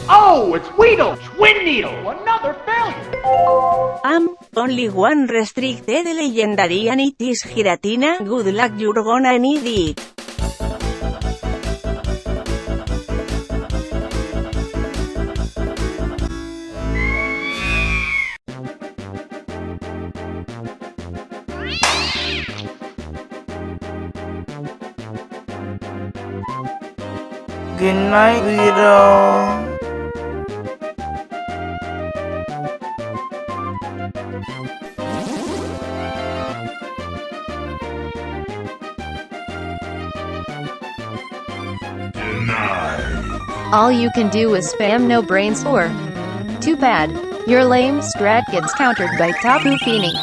Oh, it's WeedleTwineedle! Another failure! Only one restricted legendary and it is Giratina. Good luck, you're gonna need it. Good night, Weedle. All you can do is spam no brain Spore. Too bad. Your lame strat gets countered by Tapu Fini.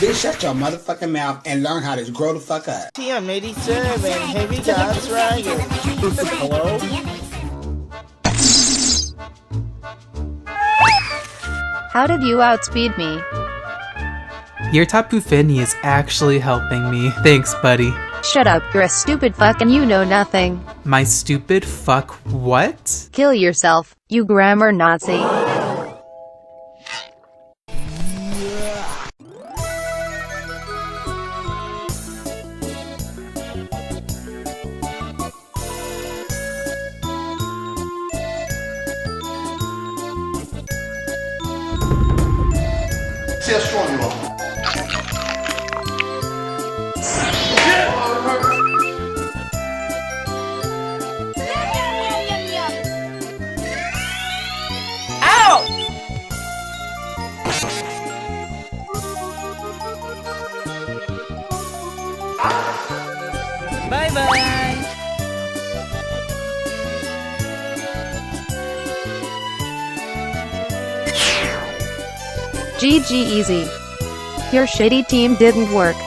Bitch, shut your motherfucking mouth and learn how to grow the fuck up. TM87, Heavy God's Dragon. Hello? How did you outspeed me? Your Tapu Fini is actually helping me. Thanks, buddy. Shut up, you're a stupid fuck and you know nothing. My stupid fuck what? Kill yourself, you grammar Nazi. See how strong you are. Bye-bye. GG easy. Your shitty team didn't work.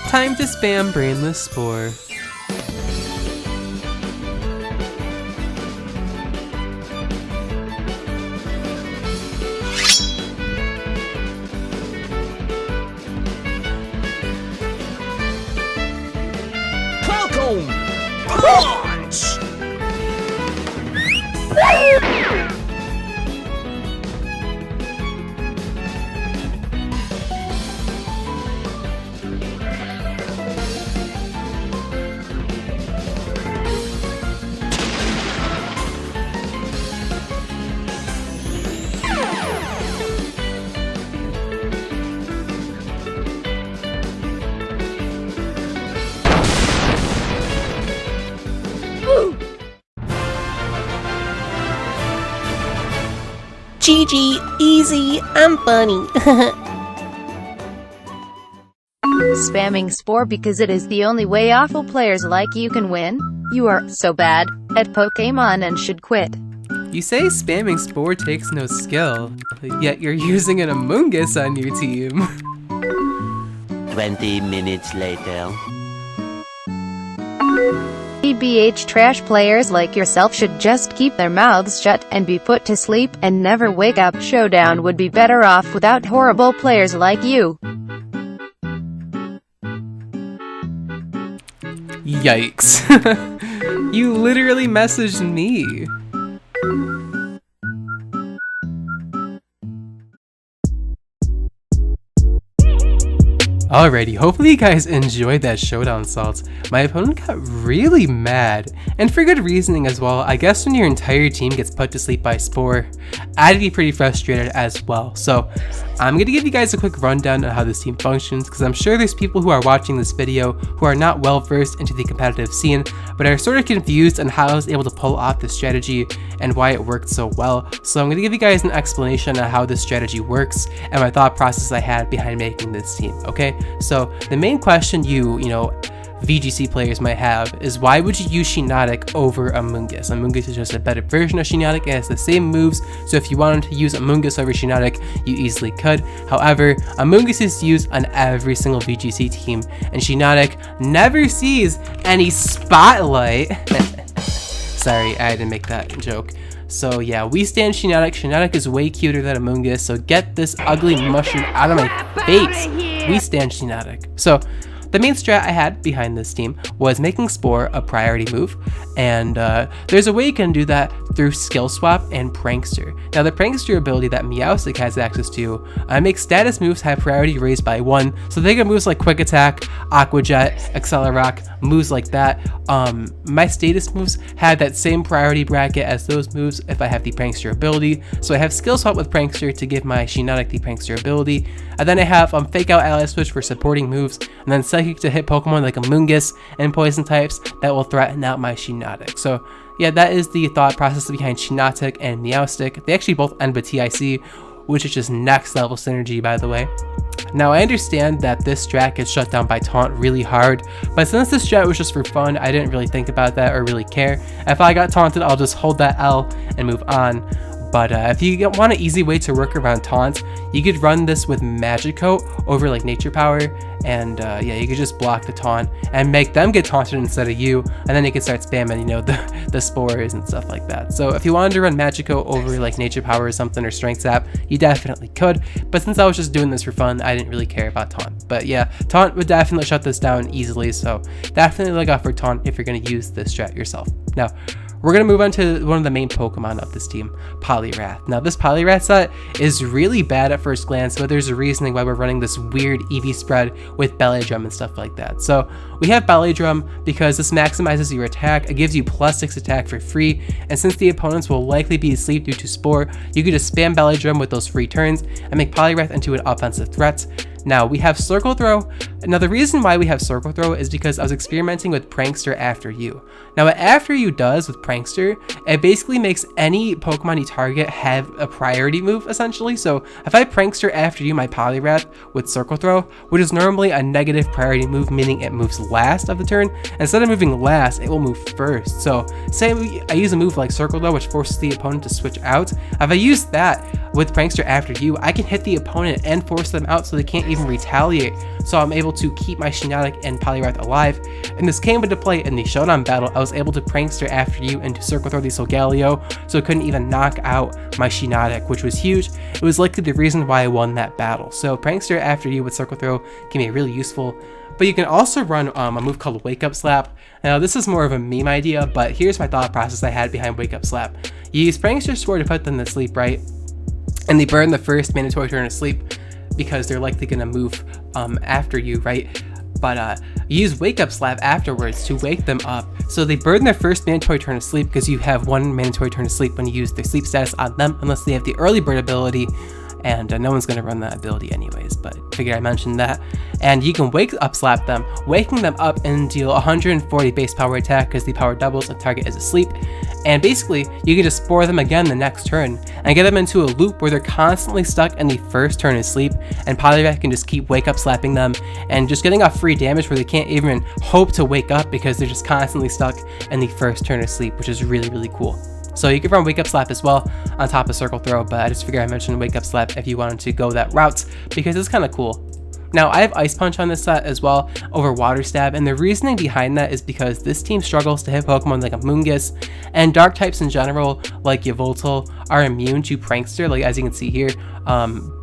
Time to spam Brainless Spore. Punch! GG, easy, I'm funny. Spamming Spore because it is the only way awful players like you can win? You are so bad at Pokemon and should quit. You say spamming Spore takes no skill, yet you're using an Among Us on your team. 20 minutes later. TBH trash players like yourself should just keep their mouths shut and be put to sleep and never wake up. Showdown would be better off without horrible players like you. Yikes. You literally messaged me. Alrighty, hopefully you guys enjoyed that showdown salt. My opponent got really mad, and for good reasoning as well. I guess when your entire team gets put to sleep by Spore, I'd be pretty frustrated as well. So I'm gonna give you guys a quick rundown on how this team functions, because I'm sure there's people who are watching this video who are not well versed into the competitive scene, but are sort of confused on how I was able to pull off this strategy and why it worked so well. So I'm gonna give you guys an explanation on how this strategy works and my thought process I had behind making this team, okay? So the main question you VGC players might have is, why would you use Shiinotic over Among Us? Among Us is just a better version of Shiinotic and has the same moves, so if you wanted to use Among Us over Shiinotic, you easily could. However, Among Us is used on every single VGC team, and Shiinotic never sees any spotlight. Sorry, I had to make that joke. So yeah, we stand Shiinotic. Shiinotic is way cuter than Among Us, so get this ugly mushroom out of my face. We stand Shiinotic. So the main strat I had behind this team was making Spore a priority move, and there's a way you can do that through Skill Swap and Prankster. Now the Prankster ability that Meowstic has access to makes status moves have priority raised by 1, so they get moves like Quick Attack, Aqua Jet, Accelerock, moves like that. My status moves have that same priority bracket as those moves if I have the Prankster ability, so I have Skill Swap with Prankster to give my Shiinotic the Prankster ability, and then I have Fake Out Ally Switch for supporting moves, and then Psychic to hit Pokemon like Amoonguss and Poison types that will threaten out my Shiinotic. So yeah, that is the thought process behind Shiinotic and Meowstic. They actually both end with TIC, which is just next level synergy, by the way. Now I understand that this strat gets shut down by taunt really hard, but since this strat was just for fun, I didn't really think about that or really care. If I got taunted, I'll just hold that L and move on. But if you want an easy way to work around taunts, you could run this with Magicoat over like Nature Power, and yeah, you could just block the taunt and make them get taunted instead of you, and then you can start spamming, you know, the spores and stuff like that. So if you wanted to run Magicoat over like Nature Power or something, or Strength Zap, you definitely could, but since I was just doing this for fun, I didn't really care about taunt. But yeah, taunt would definitely shut this down easily, so definitely look out for taunt if you're going to use this strat yourself. Now, we're going to move on to one of the main Pokemon of this team, Poliwrath. Now this Poliwrath set is really bad at first glance, but there's a reasoning why we're running this weird EV spread with Belly Drum and stuff like that. So we have Belly Drum because this maximizes your attack, it gives you +6 attack for free, and since the opponents will likely be asleep due to Spore, you can just spam Belly Drum with those free turns and make Poliwrath into an offensive threat. Now we have Circle Throw. Now the reason why we have Circle Throw is because I was experimenting with Prankster After You. Now what After You does with Prankster, it basically makes any Pokemon you target have a priority move essentially. So if I Prankster After You my Poliwrath with Circle Throw, which is normally a negative priority move, meaning it moves last of the turn, instead of moving last, it will move first. So say I use a move like Circle Throw, which forces the opponent to switch out. If I use that with Prankster After You, I can hit the opponent and force them out so they can't even retaliate, so I'm able to keep my Shiinotic and Poliwrath alive. And this came into play in the Showdown battle. I was able to Prankster After You into Circle Throw the Solgaleo, so it couldn't even knock out my Shiinotic, which was huge. It was likely the reason why I won that battle. So Prankster After You with Circle Throw can be really useful. But you can also run a move called Wake Up Slap. Now this is more of a meme idea, but here's my thought process I had behind Wake Up Slap. You use Prankster Spore to put them to sleep, right? And they burn the first mandatory turn of sleep, because they're likely going to move after you, right? But you use Wake Up Slap afterwards to wake them up. So they burn their first mandatory turn of sleep because you have one mandatory turn of sleep when you use their sleep status on them, unless they have the early bird ability, and no one's going to run that ability anyways, but figured I mentioned that. And you can Wake Up Slap them, waking them up and deal 140 base power attack because the power doubles if target is asleep. And basically, you can just Spore them again the next turn and get them into a loop where they're constantly stuck in the first turn of sleep, and Poliwrath can just keep Wake Up Slapping them and just getting off free damage where they can't even hope to wake up because they're just constantly stuck in the first turn of sleep, which is really, really cool. So you can run Wake Up Slap as well on top of Circle Throw, but I just figured I mentioned Wake Up Slap if you wanted to go that route because it's kind of cool. Now I have Ice Punch on this set as well over Water Stab, and the reasoning behind that is because this team struggles to hit Pokemon like Amoonguss, and dark types in general like Yveltal are immune to Prankster. Like as you can see here,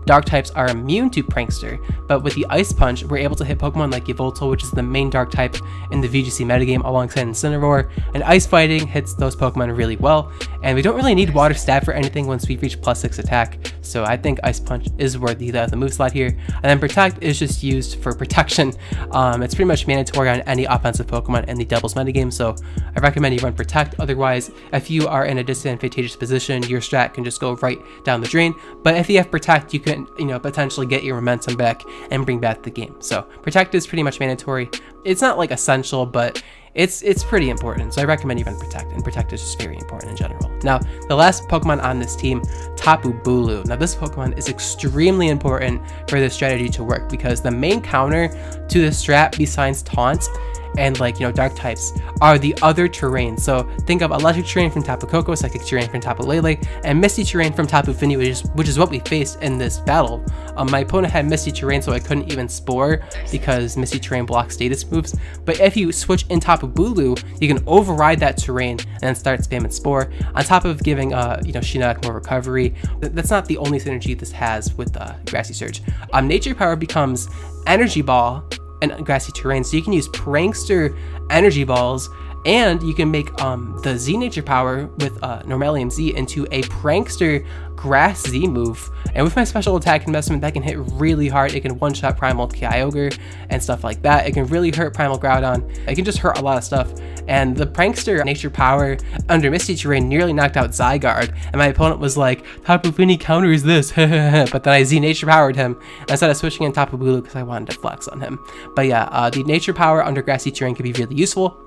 dark types are immune to Prankster, but with the Ice Punch we're able to hit Pokemon like Yveltal, which is the main dark type in the VGC metagame alongside Incineroar, and Ice Fighting hits those Pokemon really well, and we don't really need Water Stab for anything once we reach +6 attack, so I think Ice Punch is worthy of the move slot here. And then Protect is just used for protection. It's pretty much mandatory on any offensive Pokemon in the doubles metagame, so I recommend you run Protect. Otherwise, if you are in a disadvantageous position, your strat can just go right down the drain, but if you have Protect, you can, you know, potentially get your momentum back and bring back the game. So Protect is pretty much mandatory. It's not like essential, but it's pretty important, so I recommend you run Protect, and Protect is just very important in general. Now, the last Pokemon on this team, Tapu Bulu. Now this Pokemon is extremely important for this strategy to work because the main counter to this strat besides Taunt and, like, you know, dark types are the other terrain. So think of electric terrain from Tapu Koko, psychic terrain from Tapu Lele, and misty terrain from Tapu Fini, which is what we faced in this battle. My opponent had misty terrain, so I couldn't even Spore because misty terrain blocks status moves. But if you switch in Tapu Bulu, you can override that terrain and then start spamming Spore on top of giving you know, Shiinotic more recovery. That's not the only synergy this has with Grassy Surge. Nature Power becomes Energy Ball and grassy terrain. So you can use Prankster energy balls, and you can make the Z nature power with Normalium Z into a Prankster Grass Z move. And with my special attack investment, that can hit really hard. It can one-shot Primal Kyogre and stuff like that. It can really hurt Primal Groudon. It can just hurt a lot of stuff. And the Prankster nature power under Misty Terrain nearly knocked out Zygarde, and my opponent was like, Tapu Fini counters this, but then I Z nature powered him instead of switching in Tapu Bulu because I wanted to flex on him. But yeah, the nature power under Grassy Terrain can be really useful.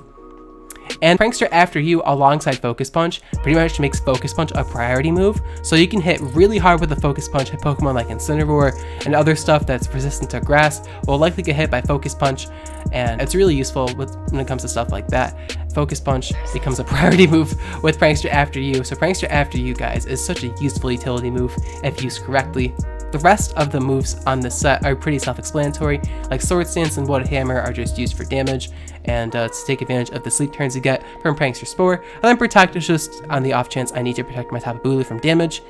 And Prankster After You alongside Focus Punch pretty much makes Focus Punch a priority move, so you can hit really hard with the Focus Punch at Pokemon like Incineroar and other stuff that's resistant to grass will likely get hit by Focus Punch, and it's really useful when it comes to stuff like that. Focus Punch becomes a priority move with Prankster After You, so Prankster After You, guys, is such a useful utility move if used correctly. The rest of the moves on this set are pretty self-explanatory, like Sword Stance and Wood Hammer are just used for damage and to take advantage of the sleep turns you get from Prankster Spore, and then Protect is just on the off chance I need to protect my Tapu Bulu from damage.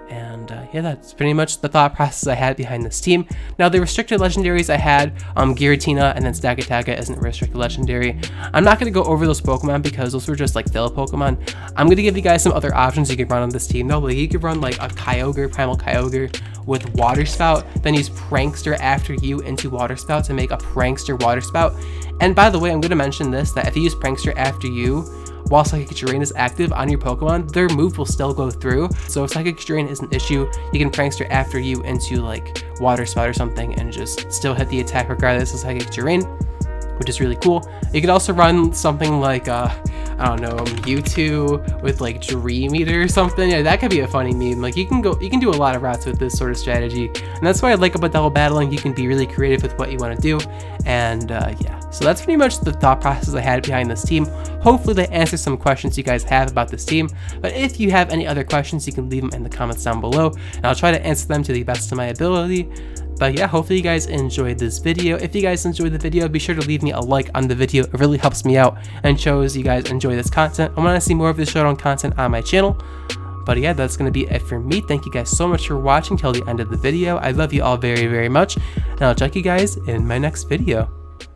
And yeah, that's pretty much the thought process I had behind this team. Now, the restricted legendaries I had, Giratina and then Stagataga isn't a restricted legendary. I'm not going to go over those Pokemon because those were just like fill Pokemon. I'm going to give you guys some other options you can run on this team though. Like, you could run like a Kyogre, Primal Kyogre with Water Spout, then use Prankster After You into Water Spout to make a Prankster Water Spout. And by the way, I'm going to mention this, that if you use Prankster After You while Psychic Terrain is active on your Pokemon, their move will still go through. So if Psychic Terrain is an issue, you can Prankster After You into like Water Spout or something and just still hit the attack regardless of Psychic Terrain, which is really cool. You could also run something like, I don't know, Mewtwo with like Dream Eater or something. Yeah, that could be a funny meme. Like, you can do a lot of routes with this sort of strategy. And that's why I like about double battling. You can be really creative with what you want to do. And yeah, so that's pretty much the thought process I had behind this team. Hopefully that answers some questions you guys have about this team. But if you have any other questions, you can leave them in the comments down below, and I'll try to answer them to the best of my ability. But yeah, hopefully you guys enjoyed this video. If you guys enjoyed the video, be sure to leave me a like on the video. It really helps me out and shows you guys enjoy this content. I want to see more of this Showdown content on my channel. But yeah, that's going to be it for me. Thank you guys so much for watching till the end of the video. I love you all very, very much, and I'll check you guys in my next video.